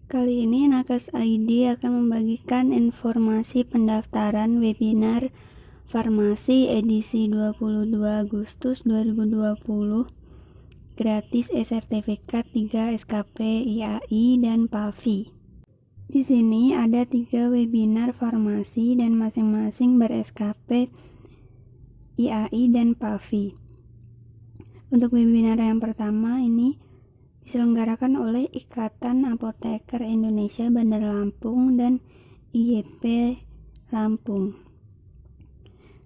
Kali ini Nakes ID akan membagikan informasi pendaftaran webinar Farmasi edisi 22 Agustus 2020 gratis e-sertifikat 3 SKP IAI dan PAVI. Di sini ada 3 webinar farmasi dan masing-masing ber-SKP IAI dan PAVI. Untuk webinar yang pertama ini diselenggarakan oleh Ikatan Apoteker Indonesia Bandar Lampung dan IYP Lampung.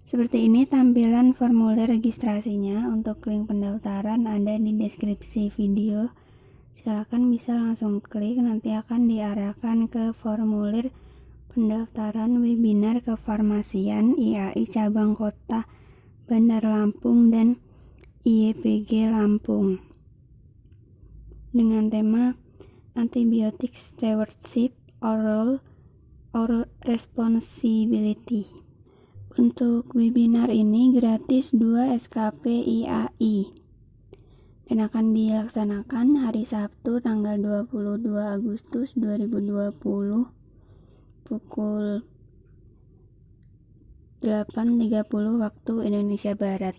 Seperti ini tampilan formulir registrasinya. Untuk link pendaftaran ada di deskripsi video. Silakan bisa langsung klik, nanti akan diarahkan ke formulir pendaftaran webinar kefarmasian IAI cabang kota Bandar Lampung dan IYPG Lampung dengan tema Antibiotic Stewardship Oral Responsibility. Untuk webinar ini gratis 2 SKP IAI dan akan dilaksanakan hari Sabtu tanggal 22 Agustus 2020 pukul 8.30 waktu Indonesia Barat.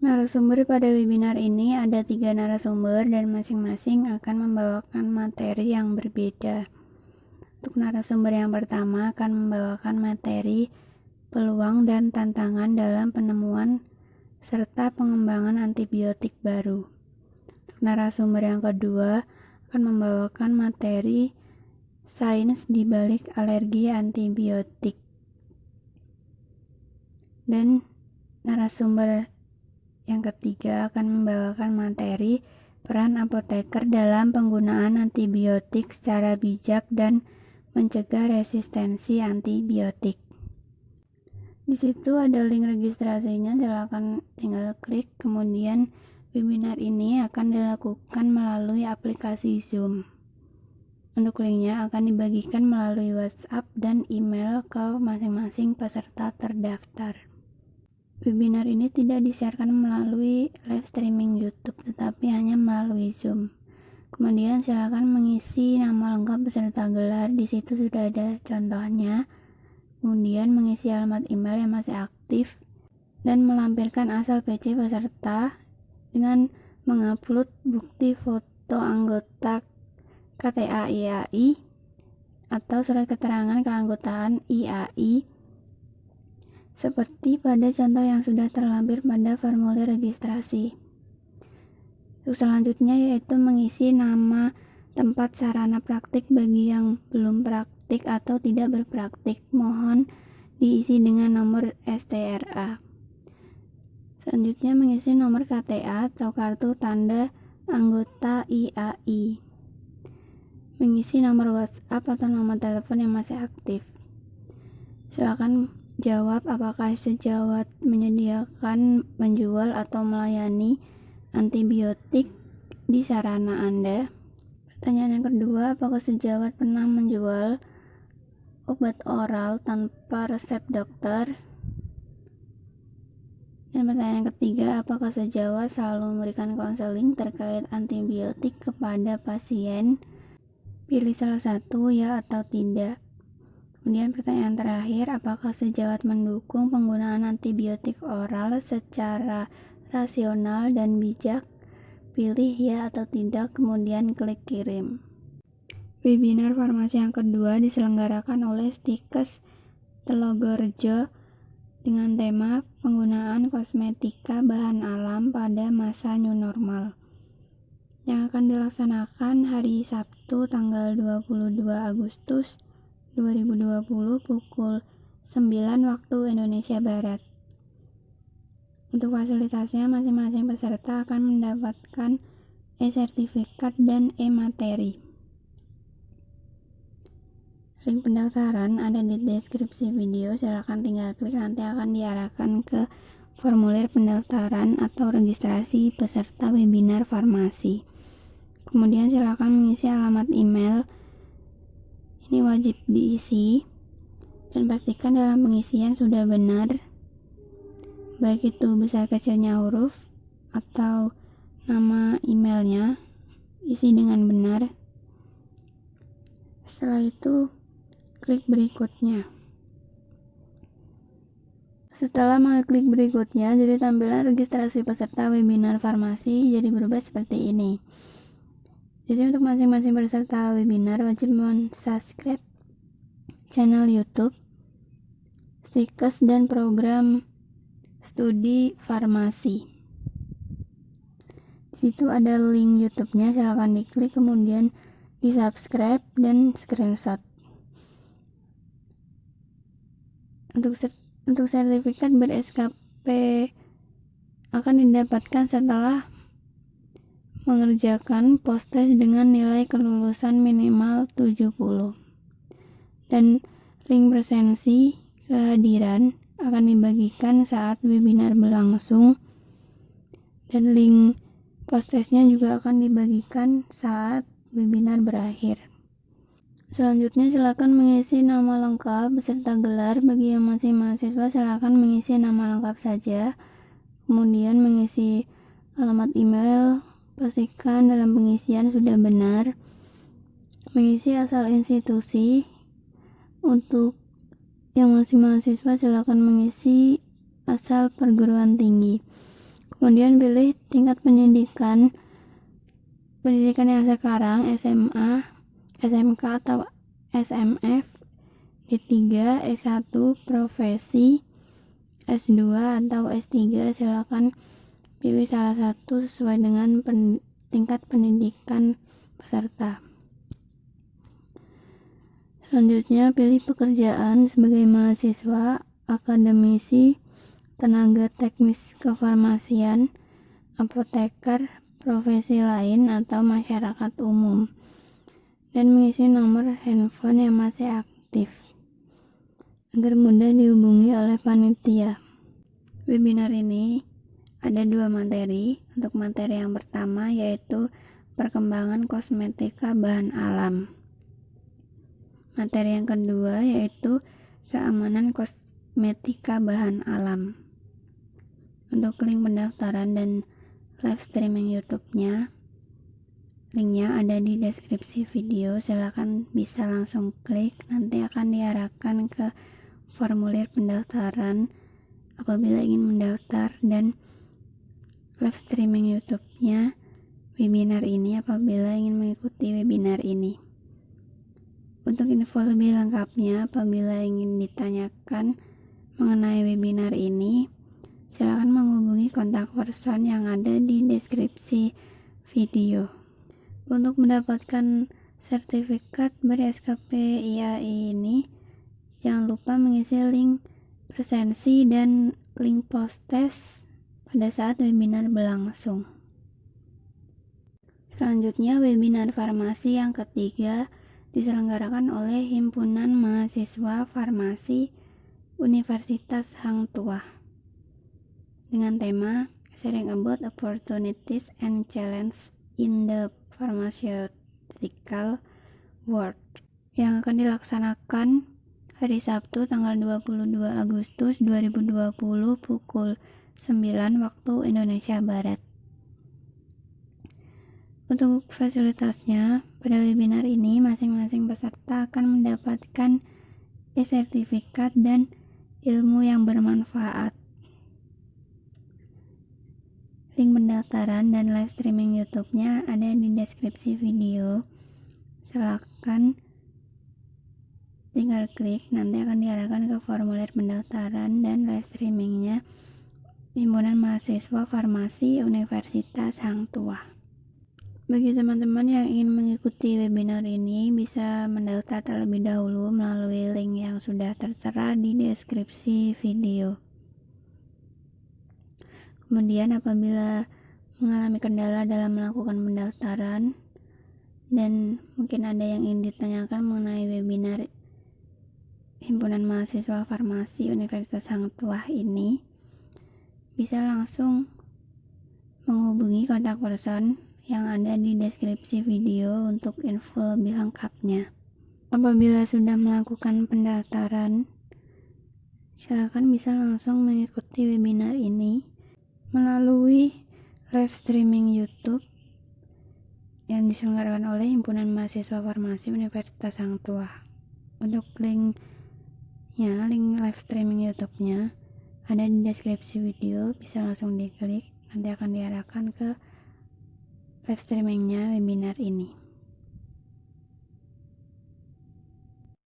Narasumber pada webinar ini ada 3 narasumber dan masing-masing akan membawakan materi yang berbeda. Untuk narasumber yang pertama akan membawakan materi peluang dan tantangan dalam penemuan serta pengembangan antibiotik baru. Untuk narasumber yang kedua akan membawakan materi sains di balik alergi antibiotik. Dan narasumber yang ketiga akan membawakan materi peran apoteker dalam penggunaan antibiotik secara bijak dan mencegah resistensi antibiotik. Di situ ada link registrasinya, silakan tinggal klik. Kemudian webinar ini akan dilakukan melalui aplikasi Zoom. Untuk linknya akan dibagikan melalui WhatsApp dan email ke masing-masing peserta terdaftar. Webinar ini tidak disiarkan melalui live streaming YouTube, tetapi hanya melalui Zoom. Kemudian silakan mengisi nama lengkap beserta gelar, di situ sudah ada contohnya. Kemudian mengisi alamat email yang masih aktif dan melampirkan asal PC peserta dengan mengupload bukti foto anggota KTA IAI atau surat keterangan keanggotaan IAI seperti pada contoh yang sudah terlampir pada formulir registrasi. Untuk selanjutnya yaitu mengisi nama tempat sarana praktik bagi yang belum praktik atau tidak berpraktik. Mohon diisi dengan nomor STRA. Selanjutnya mengisi nomor KTA atau kartu tanda anggota IAI. Mengisi nomor WhatsApp atau nomor telepon yang masih aktif. Silakan jawab apakah sejawat menyediakan, menjual, atau melayani antibiotik di sarana Anda. Pertanyaan yang kedua, apakah sejawat pernah menjual obat oral tanpa resep dokter? Dan pertanyaan yang ketiga, apakah sejawat selalu memberikan konseling terkait antibiotik kepada pasien? Pilih salah satu, ya atau tidak. Kemudian pertanyaan terakhir, apakah sejawat mendukung penggunaan antibiotik oral secara rasional dan bijak? Pilih ya atau tidak, kemudian klik kirim. Webinar farmasi yang kedua diselenggarakan oleh Stikes Telogorejo dengan tema penggunaan kosmetika bahan alam pada masa new normal, yang akan dilaksanakan hari Sabtu tanggal 22 Agustus 2020 pukul 9 waktu Indonesia Barat. Untuk fasilitasnya, masing-masing peserta akan mendapatkan e-sertifikat dan e-materi. Link pendaftaran ada di deskripsi video, silakan tinggal klik, nanti akan diarahkan ke formulir pendaftaran atau registrasi peserta webinar farmasi. Kemudian silakan mengisi alamat email. Ini wajib diisi dan pastikan dalam pengisian sudah benar, baik itu besar kecilnya huruf atau nama emailnya isi dengan benar. Setelah itu, klik berikutnya. Setelah mengklik berikutnya, jadi tampilan registrasi peserta webinar farmasi jadi berubah seperti ini. Jadi untuk masing-masing peserta webinar wajib mensubscribe channel YouTube, Stikes, dan program studi farmasi. Di situ ada link YouTube-nya, silahkan diklik, kemudian di-subscribe dan screenshot. Untuk sertifikat ber-SKP akan didapatkan setelah mengerjakan post-test dengan nilai kelulusan minimal 70. Dan link presensi kehadiran akan dibagikan saat webinar berlangsung, dan link post-testnya juga akan dibagikan saat webinar berakhir. Selanjutnya silakan mengisi nama lengkap beserta gelar. Bagi yang masih mahasiswa silakan mengisi nama lengkap saja, kemudian mengisi alamat email, pastikan dalam pengisian sudah benar, mengisi asal institusi. Untuk yang masih mahasiswa silakan mengisi asal perguruan tinggi, kemudian pilih tingkat pendidikan yang sekarang, SMA, SMK atau SMF, D3, S1, profesi, S2 atau S3. Silakan pilih salah satu sesuai dengan tingkat pendidikan peserta. Selanjutnya pilih pekerjaan sebagai mahasiswa, akademisi, tenaga teknis kefarmasian, apoteker, profesi lain, atau masyarakat umum, dan mengisi nomor handphone yang masih aktif agar mudah dihubungi oleh panitia. Webinar ini ada 2 materi. Untuk materi yang pertama yaitu perkembangan kosmetika bahan alam. Materi yang kedua yaitu keamanan kosmetika bahan alam. Untuk link pendaftaran dan live streaming YouTube-nya, linknya ada di deskripsi video. Silakan bisa langsung klik, nanti akan diarahkan ke formulir pendaftaran apabila ingin mendaftar, dan live streaming YouTube-nya webinar ini apabila ingin mengikuti webinar ini. Untuk info lebih lengkapnya apabila ingin ditanyakan mengenai webinar ini, silakan menghubungi kontak person yang ada di deskripsi video. Untuk mendapatkan sertifikat ber-SKP IAI ini, jangan lupa mengisi link presensi dan link post-test pada saat webinar berlangsung. Selanjutnya, webinar farmasi yang ketiga diselenggarakan oleh Himpunan Mahasiswa Farmasi Universitas Hang Tuah dengan tema Sharing About Opportunities and Challenges in the Pharmaceutical World, yang akan dilaksanakan hari Sabtu tanggal 22 Agustus 2020 pukul 9 waktu Indonesia Barat. Untuk fasilitasnya, pada webinar ini masing-masing peserta akan mendapatkan e-sertifikat dan ilmu yang bermanfaat. Link pendaftaran dan live streaming YouTube-nya ada di deskripsi video. Silakan tinggal klik, nanti akan diarahkan ke formulir pendaftaran dan live streamingnya Himpunan Mahasiswa Farmasi Universitas Hang Tuah. Bagi teman-teman yang ingin mengikuti webinar ini, bisa mendaftar terlebih dahulu melalui link yang sudah tertera di deskripsi video. Kemudian apabila mengalami kendala dalam melakukan pendaftaran dan mungkin ada yang ingin ditanyakan mengenai webinar Himpunan Mahasiswa Farmasi Universitas Hang Tuah ini, bisa langsung menghubungi kontak person yang ada di deskripsi video untuk info lebih lengkapnya. Apabila sudah melakukan pendaftaran, silakan bisa langsung mengikuti webinar ini melalui live streaming YouTube yang diselenggarakan oleh Himpunan Mahasiswa Farmasi Universitas Hang Tuah. Untuk link live streaming YouTube-nya ada di deskripsi video, bisa langsung diklik, nanti akan diarahkan ke live streamingnya webinar ini.